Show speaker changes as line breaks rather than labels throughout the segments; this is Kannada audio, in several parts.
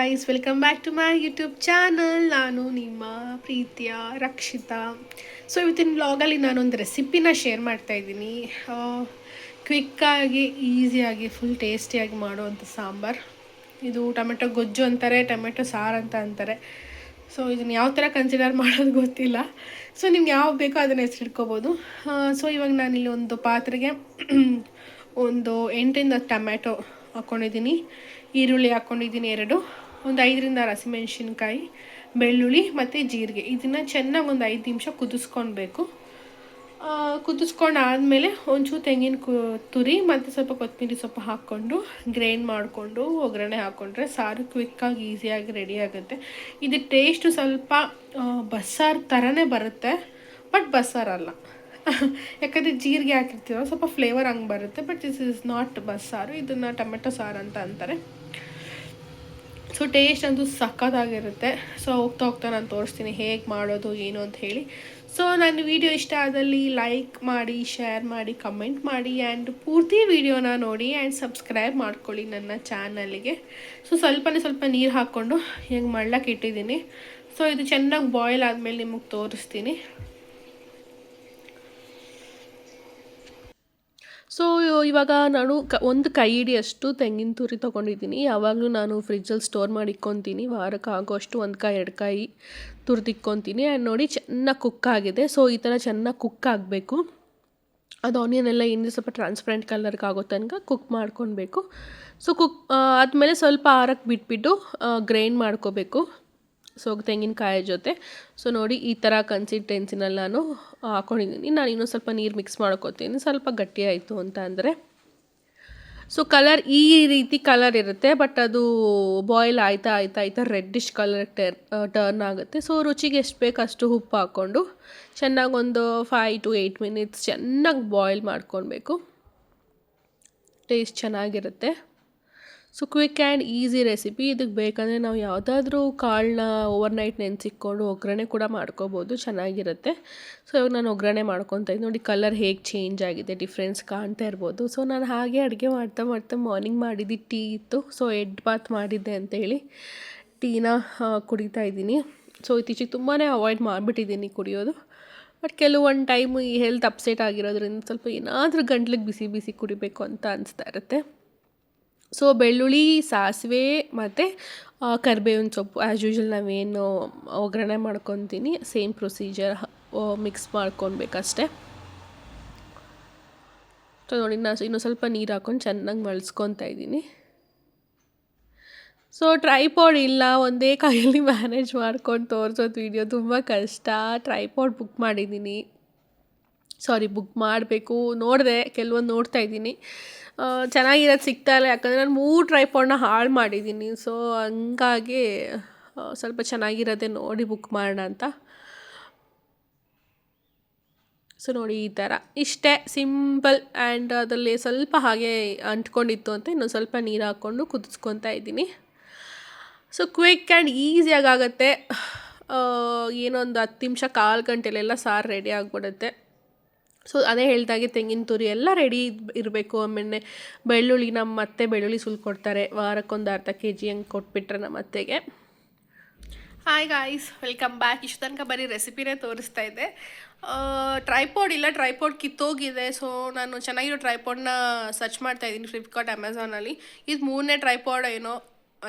Guys, welcome back to my YouTube channel. ನಾನು ನಿಮ್ಮ ಪ್ರೀತಿಯ ರಕ್ಷಿತಾ. ಸೊ ಇವತ್ತಿನ ವ್ಲಾಗಲ್ಲಿ ನಾನೊಂದು ರೆಸಿಪಿನ ಶೇರ್ ಮಾಡ್ತಾಯಿದ್ದೀನಿ. ಕ್ವಿಕ್ಕಾಗಿ, ಈಸಿಯಾಗಿ, ಫುಲ್ ಟೇಸ್ಟಿಯಾಗಿ ಮಾಡುವಂಥ ಸಾಂಬಾರು. ಇದು ಟೊಮೆಟೊ ಗೊಜ್ಜು ಅಂತಾರೆ, ಟೊಮೆಟೊ ಸಾರು ಅಂತ ಅಂತಾರೆ. ಸೊ ಇದನ್ನು ಯಾವ ಥರ ಕನ್ಸಿಡರ್ ಮಾಡೋದು ಗೊತ್ತಿಲ್ಲ. ಸೊ ನಿಮ್ಗೆ ಯಾವ ಬೇಕೋ ಅದನ್ನು ಹೆಸರಿಟ್ಕೋಬೋದು. ಸೊ ಇವಾಗ ನಾನಿಲ್ಲಿ ಒಂದು ಪಾತ್ರೆಗೆ ಒಂದು 8ರಿಂದ 10 ಟೊಮೆಟೊ ಹಾಕ್ಕೊಂಡಿದ್ದೀನಿ, ಈರುಳ್ಳಿ ಹಾಕ್ಕೊಂಡಿದ್ದೀನಿ 2, ಒಂದು 5ರಿಂದ 6 ಹಸಿಮೆಣ್ಸಿನ್ಕಾಯಿ, ಬೆಳ್ಳುಳ್ಳಿ ಮತ್ತು ಜೀರಿಗೆ. ಇದನ್ನು ಚೆನ್ನಾಗಿ ಒಂದು 5 ನಿಮಿಷ ಕುದಿಸ್ಕೊಳ್ಬೇಕು. ಕುದಿಸ್ಕೊಂಡಾದಮೇಲೆ ಒಂಚೂರು ತೆಂಗಿನ ತುರಿ ಮತ್ತು ಸ್ವಲ್ಪ ಕೊತ್ತಂಬರಿ ಸೊಪ್ಪು ಹಾಕ್ಕೊಂಡು ಗ್ರೈಂಡ್ ಮಾಡಿಕೊಂಡು ಒಗ್ಗರಣೆ ಹಾಕ್ಕೊಂಡ್ರೆ ಸಾರು ಕ್ವಿಕ್ಕಾಗಿ ಈಸಿಯಾಗಿ ರೆಡಿ ಆಗುತ್ತೆ. ಇದು ಟೇಸ್ಟು ಸ್ವಲ್ಪ ಬಸ್ಸಾರು ಥರನೇ ಬರುತ್ತೆ, ಬಟ್ ಬಸ್ಸಾರಲ್ಲ. ಯಾಕಂದರೆ ಜೀರಿಗೆ ಹಾಕಿರ್ತೀವೋ ಸ್ವಲ್ಪ ಫ್ಲೇವರ್ ಹಂಗೆ ಬರುತ್ತೆ, ಬಟ್ ದಿಸ್ ಇಸ್ ನಾಟ್ ಬಸ್ಸಾರು, ಇದನ್ನು ಟೊಮೆಟೊ ಸಾರು ಅಂತ ಅಂತಾರೆ. ಸೊ ಟೇಸ್ಟ್ ಅಂತೂ ಸಖತ್ತಾಗಿರುತ್ತೆ. ಸೊ ಹೋಗ್ತಾ ಹೋಗ್ತಾ ನಾನು ತೋರಿಸ್ತೀನಿ ಹೇಗೆ ಮಾಡೋದು ಏನು ಅಂತ ಹೇಳಿ. ಸೊ ನನ್ನ ವಿಡಿಯೋ ಇಷ್ಟ ಆದಲ್ಲಿ ಲೈಕ್ ಮಾಡಿ, ಶೇರ್ ಮಾಡಿ, ಕಮೆಂಟ್ ಮಾಡಿ, ಆ್ಯಂಡ್ ಪೂರ್ತಿ ವಿಡಿಯೋನ ನೋಡಿ ಆ್ಯಂಡ್ ಸಬ್ಸ್ಕ್ರೈಬ್ ಮಾಡ್ಕೊಳ್ಳಿ ನನ್ನ ಚಾನಲ್ಗೆ. ಸೊ ಸ್ವಲ್ಪ ನೀರು ಹಾಕ್ಕೊಂಡು ಹೆಂಗೆ ಮಳ್ಳಕ್ಕೆ ಇಟ್ಟಿದ್ದೀನಿ. ಸೊ ಇದು ಚೆನ್ನಾಗಿ ಬಾಯ್ಲ್ ಆದಮೇಲೆ ನಿಮಗೆ ತೋರಿಸ್ತೀನಿ. ಸೊ ಇವಾಗ ನಾನು ಒಂದು ಕೈ ಹಿಡಿಯಷ್ಟು ತೆಂಗಿನ ತುರಿ ತೊಗೊಂಡಿದ್ದೀನಿ. ಯಾವಾಗಲೂ ನಾನು ಫ್ರಿಜ್ಜಲ್ಲಿ ಸ್ಟೋರ್ ಮಾಡಿ ಇಕ್ಕೊತೀನಿ, ವಾರಕ್ಕೆ ಆಗೋಷ್ಟು 1 ಕಾಯಿ 2 ಕಾಯಿ ತುರಿದಿಕ್ಕೊತೀನಿ. ಆ್ಯಂಡ್ ನೋಡಿ ಚೆನ್ನಾಗಿ ಕುಕ್ ಆಗಿದೆ. ಸೊ ಈ ಥರ ಚೆನ್ನಾಗಿ ಕುಕ್ ಆಗಬೇಕು. ಅದು ಆನಿಯನ್ ಎಲ್ಲ ಏನಿದೆ ಸ್ವಲ್ಪ ಟ್ರಾನ್ಸ್ಪರೆಂಟ್ ಕಲರ್ಗೆ ಆಗೋ ತನಕ ಕುಕ್ ಮಾಡ್ಕೊಳ್ಬೇಕು. ಸೊ ಕುಕ್ ಆದಮೇಲೆ ಸ್ವಲ್ಪ ಆರಕ್ಕೆ ಬಿಟ್ಬಿಟ್ಟು ಗ್ರೈಂಡ್ ಮಾಡ್ಕೋಬೇಕು, ಸೊ ತೆಂಗಿನಕಾಯಿ ಜೊತೆ. ಸೊ ನೋಡಿ ಈ ಥರ ಕನ್ಸಿಸ್ಟೆನ್ಸಿನಲ್ಲಿ ನಾನು ಹಾಕ್ಕೊಂಡಿದ್ದೀನಿ. ನಾನು ಇನ್ನೂ ಸ್ವಲ್ಪ ನೀರು ಮಿಕ್ಸ್ ಮಾಡ್ಕೊತೀನಿ, ಸ್ವಲ್ಪ ಗಟ್ಟಿ ಆಯಿತು ಅಂತ ಅಂದರೆ. ಸೊ ಕಲರ್ ಈ ರೀತಿ ಕಲರ್ ಇರುತ್ತೆ, ಬಟ್ ಅದು ಬಾಯ್ಲ್ ಆಯ್ತಾ ರೆಡ್ಡಿಶ್ ಕಲರ್ ಟರ್ನ್ ಆಗುತ್ತೆ. ಸೊ ರುಚಿಗೆ ಎಷ್ಟು ಬೇಕು ಅಷ್ಟು ಉಪ್ಪು ಹಾಕ್ಕೊಂಡು ಚೆನ್ನಾಗಿ ಒಂದು 5 to 8 ಮಿನಿಟ್ಸ್ ಚೆನ್ನಾಗಿ ಬಾಯ್ಲ್ ಮಾಡ್ಕೊಳ್ಬೇಕು. ಟೇಸ್ಟ್ ಚೆನ್ನಾಗಿರುತ್ತೆ. So quick and easy recipe. ಇದಕ್ಕೆ ಬೇಕಂದರೆ ನಾವು ಯಾವುದಾದ್ರೂ ಕಾಳನ್ನ ಓವರ್ನೈಟ್ ನೆನೆಸಿಕ್ಕೊಂಡು ಒಗ್ಗರಣೆ ಕೂಡ ಮಾಡ್ಕೋಬೋದು, ಚೆನ್ನಾಗಿರುತ್ತೆ. ಸೊ ಇವಾಗ ನಾನು ಒಗ್ಗರಣೆ ಮಾಡ್ಕೊತಾ ಇದ್ದೀನಿ. ನೋಡಿ ಕಲರ್ ಹೇಗೆ ಚೇಂಜ್ ಆಗಿದೆ, ಡಿಫ್ರೆನ್ಸ್ ಕಾಣ್ತಾ ಇರ್ಬೋದು. ಸೊ ನಾನು ಹಾಗೆ ಅಡುಗೆ ಮಾಡ್ತಾ ಮಾರ್ನಿಂಗ್ ಮಾಡಿದ್ದು ಟೀ ಇತ್ತು. ಸೊ ಎಗ್ ಬಾತ್ ಮಾಡಿದ್ದೆ ಅಂತೇಳಿ ಟೀನ ಕುಡಿತಾ ಇದ್ದೀನಿ. ಸೊ ಇತ್ತೀಚೆಗೆ ತುಂಬಾ ಅವಾಯ್ಡ್ ಮಾಡಿಬಿಟ್ಟಿದ್ದೀನಿ ಕುಡಿಯೋದು. ಬಟ್ ಕೆಲವೊಂದು ಟೈಮು ಈ ಹೆಲ್ತ್ ಅಪ್ಸೆಟ್ ಆಗಿರೋದ್ರಿಂದ ಸ್ವಲ್ಪ ಏನಾದರೂ ಗಂಟ್ಲಿಗೆ ಬಿಸಿ ಕುಡಿಬೇಕು ಅಂತ ಅನಿಸ್ತಾ ಇರುತ್ತೆ. ಸೊ ಬೆಳ್ಳುಳ್ಳಿ, ಸಾಸಿವೆ ಮತ್ತು ಕರಿಬೇವಿನ ಸೊಪ್ಪು ಆ್ಯಸ್ ಯೂಶ್ವಲ್ ನಾವೇನು ಒಗ್ಗರಣೆ ಮಾಡ್ಕೊತೀನಿ ಸೇಮ್ ಪ್ರೊಸೀಜರ್ ಮಿಕ್ಸ್ ಮಾಡ್ಕೊಳ್ಬೇಕಷ್ಟೆ. ಸೊ ನೋಡಿ ನಾನು ಇನ್ನೂ ಸ್ವಲ್ಪ ನೀರು ಹಾಕ್ಕೊಂಡು ಚೆನ್ನಾಗಿ ಮಳ್ಸ್ಕೊತಾ ಇದ್ದೀನಿ. ಸೊ ಟ್ರೈಪಾಡ್ ಇಲ್ಲ, ಒಂದೇ ಕೈಯಲ್ಲಿ ಮ್ಯಾನೇಜ್ ಮಾಡ್ಕೊಂಡು ತೋರಿಸೋದು ವಿಡಿಯೋ ತುಂಬ ಕಷ್ಟ. ಟ್ರೈಪಾಡ್ ಬುಕ್ ಮಾಡಬೇಕು, ನೋಡಿದೆ, ಕೆಲವೊಂದು ನೋಡ್ತಾ ಇದ್ದೀನಿ, ಚೆನ್ನಾಗಿರೋದು ಸಿಗ್ತಾ ಇಲ್ಲ. ಯಾಕಂದರೆ ನಾನು 3 ಟ್ರೈಪಾಡ್ನ ಹಾಳು ಮಾಡಿದ್ದೀನಿ. ಸೊ ಹಂಗಾಗಿ ಸ್ವಲ್ಪ ಚೆನ್ನಾಗಿರೋದೇ ನೋಡಿ ಬುಕ್ ಮಾಡೋಣ ಅಂತ. ಸೊ ನೋಡಿ ಈ ಥರ ಇಷ್ಟೇ ಸಿಂಪಲ್. ಆ್ಯಂಡ್ ಅದರಲ್ಲಿ ಸ್ವಲ್ಪ ಹಾಗೆ ಅಂಟ್ಕೊಂಡಿತ್ತು ಅಂತ ಇನ್ನೊಂದು ಸ್ವಲ್ಪ ನೀರು ಹಾಕ್ಕೊಂಡು ಕುದಿಸ್ಕೊತಾ ಇದ್ದೀನಿ. ಸೊ ಕ್ವಿಕ್ ಆ್ಯಂಡ್ ಈಸಿಯಾಗಿ ಆಗುತ್ತೆ. ಏನೊಂದು 10 ನಿಮಿಷ, 1/4 ಗಂಟೆಲೆಲ್ಲ ಸಾರು ರೆಡಿ ಆಗಿಬಿಡುತ್ತೆ. ಸೊ ಅದೇ ಹೇಳ್ದಾಗೆ ತೆಂಗಿನ ತುರಿ ಎಲ್ಲ ರೆಡಿ ಇರಬೇಕು. ಆಮೇಲೆ ಬೆಳ್ಳುಳ್ಳಿ, ನಮ್ಮ ಅತ್ತೆ ಬೆಳ್ಳುಳ್ಳಿ ಸುಲ್ಕೊಡ್ತಾರೆ, ವಾರಕ್ಕೊಂದು ಅರ್ಧ kg ಹಂಗೆ ಕೊಟ್ಬಿಟ್ರೆ ನಮ್ಮ ಅತ್ತೆಗೆ. Hi guys, welcome back. ಇಷ್ಟು ತನಕ ಬರೀ ರೆಸಿಪಿನೇ ತೋರಿಸ್ತಾ ಇದ್ದೆ. ಟ್ರೈಪಾಡ್ ಇಲ್ಲ, ಟ್ರೈಪಾಡ್ ಕಿತ್ತೋಗಿದೆ. ಸೊ ನಾನು ಚೆನ್ನಾಗಿರೋ ಟ್ರೈಪಾಡ್ನ ಸರ್ಚ್ ಮಾಡ್ತಾಯಿದ್ದೀನಿ ಫ್ಲಿಪ್ಕಾರ್ಟ್, ಅಮೆಝಾನಲ್ಲಿ. ಇದು 3ನೇ ಟ್ರೈಪಾಡ್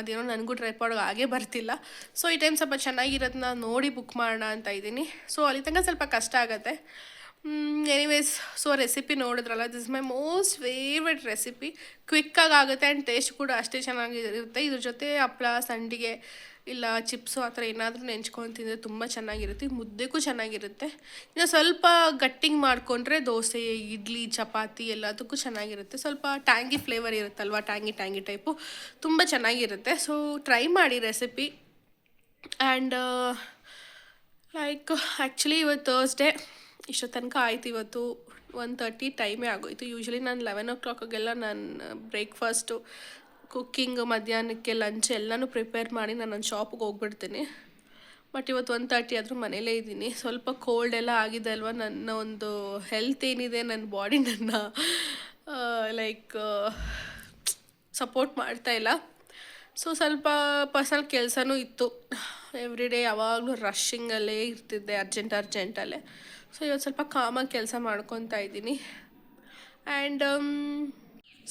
ಅದೇನೋ ನನಗೂ ಟ್ರೈಪಾಡ್ ಆಗೇ ಬರ್ತಿಲ್ಲ. ಸೊ ಈ ಟೈಮ್ ಸ್ವಲ್ಪ ಚೆನ್ನಾಗಿರೋದನ್ನ ನೋಡಿ ಬುಕ್ ಮಾಡೋಣ ಅಂತ ಇದ್ದೀನಿ. ಸೊ ಅಲ್ಲಿ ತನಕ ಸ್ವಲ್ಪ ಕಷ್ಟ ಆಗುತ್ತೆ. ಎನಿವೇಸ್, ಸೊ ರೆಸಿಪಿ ನೋಡಿದ್ರಲ್ಲ, this is my most favourite recipe. ಕ್ವಿಕ್ಕಾಗಿ ಆಗುತ್ತೆ ಆ್ಯಂಡ್ ಟೇಸ್ಟ್ ಕೂಡ ಅಷ್ಟೇ ಚೆನ್ನಾಗಿರುತ್ತೆ. ಇದ್ರ ಜೊತೆ ಹಪ್ಪಳ, ಸಂಡಿಗೆ ಇಲ್ಲ ಚಿಪ್ಸು ಆ ಥರ ಏನಾದರೂ ನೆಂಚ್ಕೊಂಡು ತಿಂದರೆ ತುಂಬ ಚೆನ್ನಾಗಿರುತ್ತೆ. ಮುದ್ದೆಗೂ ಚೆನ್ನಾಗಿರುತ್ತೆ. ಇನ್ನು ಸ್ವಲ್ಪ ಗಟ್ಟಿಗೆ ಮಾಡಿಕೊಂಡ್ರೆ ದೋಸೆ, ಇಡ್ಲಿ, ಚಪಾತಿ ಎಲ್ಲದಕ್ಕೂ ಚೆನ್ನಾಗಿರುತ್ತೆ. ಸ್ವಲ್ಪ ಟ್ಯಾಂಗಿ ಫ್ಲೇವರ್ ಇರುತ್ತಲ್ವ, ಟ್ಯಾಂಗಿ ಟೈಪು, ತುಂಬ ಚೆನ್ನಾಗಿರುತ್ತೆ. ಸೊ ಟ್ರೈ ಮಾಡಿ ರೆಸಿಪಿ. ಆ್ಯಂಡ್ ಆ್ಯಕ್ಚುಲಿ ಇವತ್ತು ಥರ್ಸ್ಡೇ, ಇಷ್ಟು ತನಕ ಆಯ್ತು. ಇವತ್ತು 1:30 ಟೈಮೇ ಆಗೋಯಿತು. ಯೂಶ್ವಲಿ ನಾನು 11 o'clockಗೆಲ್ಲ ನಾನು ಬ್ರೇಕ್ಫಾಸ್ಟು, ಕುಕ್ಕಿಂಗ್, ಮಧ್ಯಾಹ್ನಕ್ಕೆ ಲಂಚ್ ಎಲ್ಲನೂ ಪ್ರಿಪೇರ್ ಮಾಡಿ ನಾನು ನನ್ನ ಶಾಪಿಗೆ ಹೋಗ್ಬಿಡ್ತೀನಿ. ಬಟ್ ಇವತ್ತು 1:30 ಆದರೂ ಮನೇಲೇ ಇದ್ದೀನಿ. ಸ್ವಲ್ಪ ಕೋಲ್ಡ್ ಎಲ್ಲ ಆಗಿದೆ ಅಲ್ವ, ನನ್ನ ಒಂದು ಹೆಲ್ತ್ ಏನಿದೆ, ನನ್ನ ಬಾಡಿ ನನ್ನ ಸಪೋರ್ಟ್ ಮಾಡ್ತಾಯಿಲ್ಲ. ಸೊ ಸ್ವಲ್ಪ ಪರ್ಸನಲ್ ಕೆಲಸನೂ ಇತ್ತು. ಎವ್ರಿ ಡೇ ಯಾವಾಗಲೂ ರಶ್ಶಿಂಗಲ್ಲೇ ಇರ್ತಿದ್ದೆ, ಅರ್ಜೆಂಟಲ್ಲೇ. ಸೊ ಇವತ್ತು ಸ್ವಲ್ಪ ಕಾಮಾಗಿ ಕೆಲಸ ಮಾಡ್ಕೊತಾ ಇದ್ದೀನಿ. ಆ್ಯಂಡ್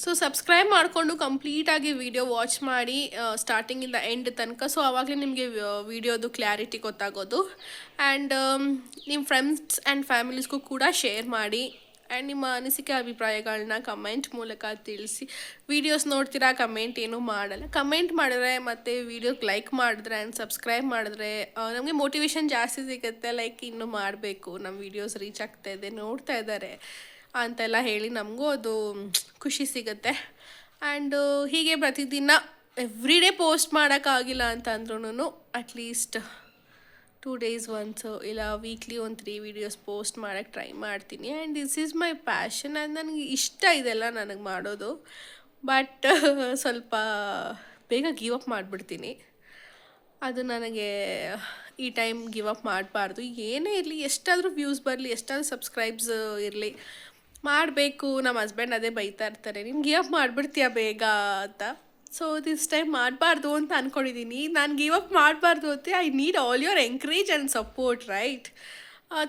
ಸೊ ಸಬ್ಸ್ಕ್ರೈಬ್ ಮಾಡಿಕೊಂಡು ಕಂಪ್ಲೀಟಾಗಿ ವಿಡಿಯೋ ವಾಚ್ ಮಾಡಿ ಸ್ಟಾರ್ಟಿಂಗಿಂದ ಎಂಡ್ ತನಕ. ಸೊ ಆವಾಗಲೇ ನಿಮಗೆ ವಿಡಿಯೋದು ಕ್ಲಾರಿಟಿ ಗೊತ್ತಾಗೋದು. ಆ್ಯಂಡ್ ನಿಮ್ಮ ಫ್ರೆಂಡ್ಸ್ ಆ್ಯಂಡ್ ಫ್ಯಾಮಿಲೀಸ್ಗೂ ಕೂಡ ಶೇರ್ ಮಾಡಿ. ಆ್ಯಂಡ್ ನಿಮ್ಮ ಅನಿಸಿಕೆ ಅಭಿಪ್ರಾಯಗಳನ್ನ ಕಮೆಂಟ್ ಮೂಲಕ ತಿಳಿಸಿ. ವೀಡಿಯೋಸ್ ನೋಡ್ತೀರಾ, ಕಮೆಂಟ್ ಏನೂ ಮಾಡಲ್ಲ. ಕಮೆಂಟ್ ಮಾಡಿದ್ರೆ ಮತ್ತು ವೀಡಿಯೋಗೆ ಲೈಕ್ ಮಾಡಿದ್ರೆ ಆ್ಯಂಡ್ ಸಬ್ಸ್ಕ್ರೈಬ್ ಮಾಡಿದ್ರೆ ನಮಗೆ ಮೋಟಿವೇಶನ್ ಜಾಸ್ತಿ ಸಿಗುತ್ತೆ. ಲೈಕ್ ಇನ್ನೂ ಮಾಡಬೇಕು, ನಮ್ಮ ವೀಡಿಯೋಸ್ ರೀಚ್ ಆಗ್ತಾಯಿದೆ, ನೋಡ್ತಾ ಇದ್ದಾರೆ ಅಂತೆಲ್ಲ ಹೇಳಿ ನಮಗೂ ಅದು ಖುಷಿ ಸಿಗುತ್ತೆ. ಆ್ಯಂಡ್ ಹೀಗೆ ಪ್ರತಿದಿನ ಎವ್ರಿ ಡೇ ಪೋಸ್ಟ್ ಮಾಡೋಕ್ಕಾಗಿಲ್ಲ ಅಂತಂದ್ರೂ ಅಟ್ಲೀಸ್ಟ್ 2 days ಒನ್ಸು ಇಲ್ಲ ವೀಕ್ಲಿ ಒಂದು 3 ವೀಡಿಯೋಸ್ ಪೋಸ್ಟ್ ಮಾಡೋಕ್ಕೆ ಟ್ರೈ ಮಾಡ್ತೀನಿ. And this is my passion. And ನನಗೆ ಇಷ್ಟ ಇದೆಲ್ಲ ನನಗೆ ಮಾಡೋದು. ಬಟ್ ಸ್ವಲ್ಪ ಬೇಗ ಗಿವ್ ಅಪ್ ಮಾಡಿಬಿಡ್ತೀನಿ. ಅದು ನನಗೆ ಈ ಟೈಮ್ ಗಿವ್ ಅಪ್ ಮಾಡಬಾರ್ದು. ಏನೇ ಇರಲಿ, ಎಷ್ಟಾದರೂ ವ್ಯೂಸ್ ಬರಲಿ, ಎಷ್ಟಾದರೂ ಸಬ್ಸ್ಕ್ರೈಬ್ಸ್ ಇರಲಿ, ಮಾಡಬೇಕು. ನಮ್ಮ ಹಸ್ಬೆಂಡ್ ಅದೇ ಬೈತಾ ಇರ್ತಾರೆ, ನೀನು ಗಿವ್ ಅಪ್ ಮಾಡಿಬಿಡ್ತೀಯ ಬೇಗ ಅಂತ. ಸೊ ದಿಸ್ ಟೈಮ್ ಮಾಡಬಾರ್ದು ಅಂತ ಅಂದ್ಕೊಂಡಿದ್ದೀನಿ. ನಾನು ಗಿವ್ ಅಪ್ ಮಾಡಬಾರ್ದು ಅಂತ I need all your encourage and support, right?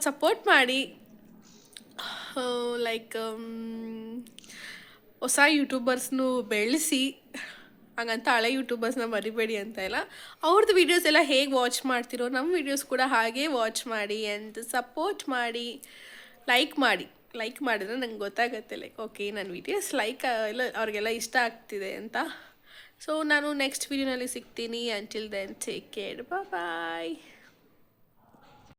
Support ಮಾಡಿ. ಲೈಕ್ ಹೊಸ ಯೂಟ್ಯೂಬರ್ಸ್ನು ಬೆಳೆಸಿ, ಹಾಗಂತ ಹಳೆ ಯೂಟ್ಯೂಬರ್ಸ್ನ ಮರಿಬೇಡಿ ಅಂತ ಇಲ್ಲ. ಅವ್ರದ್ದು ವೀಡಿಯೋಸ್ ಎಲ್ಲ ಹೇಗೆ ವಾಚ್ ಮಾಡ್ತಿರೋ ನಮ್ಮ ವೀಡಿಯೋಸ್ ಕೂಡ ಹಾಗೇ ವಾಚ್ ಮಾಡಿ ಆ್ಯಂಡ್ ಸಪೋರ್ಟ್ ಮಾಡಿ. ಲೈಕ್ ಮಾಡಿದ್ರೆ ನಂಗೆ ಗೊತ್ತಾಗುತ್ತೆ, ಲೈಕ್ ಓಕೆ ನನ್ನ ವೀಡಿಯೋಸ್ ಎಲ್ಲ ಅವ್ರಿಗೆಲ್ಲ ಇಷ್ಟ ಆಗ್ತಿದೆ ಅಂತ. ಸೊ ನಾನು ನೆಕ್ಸ್ಟ್ ವೀಡಿಯೋನಲ್ಲಿ ಸಿಗ್ತೀನಿ. ಅಂಟಿಲ್ ದೆನ್ ಟೇಕ್ ಕೇರ್, ಬಾಯ್.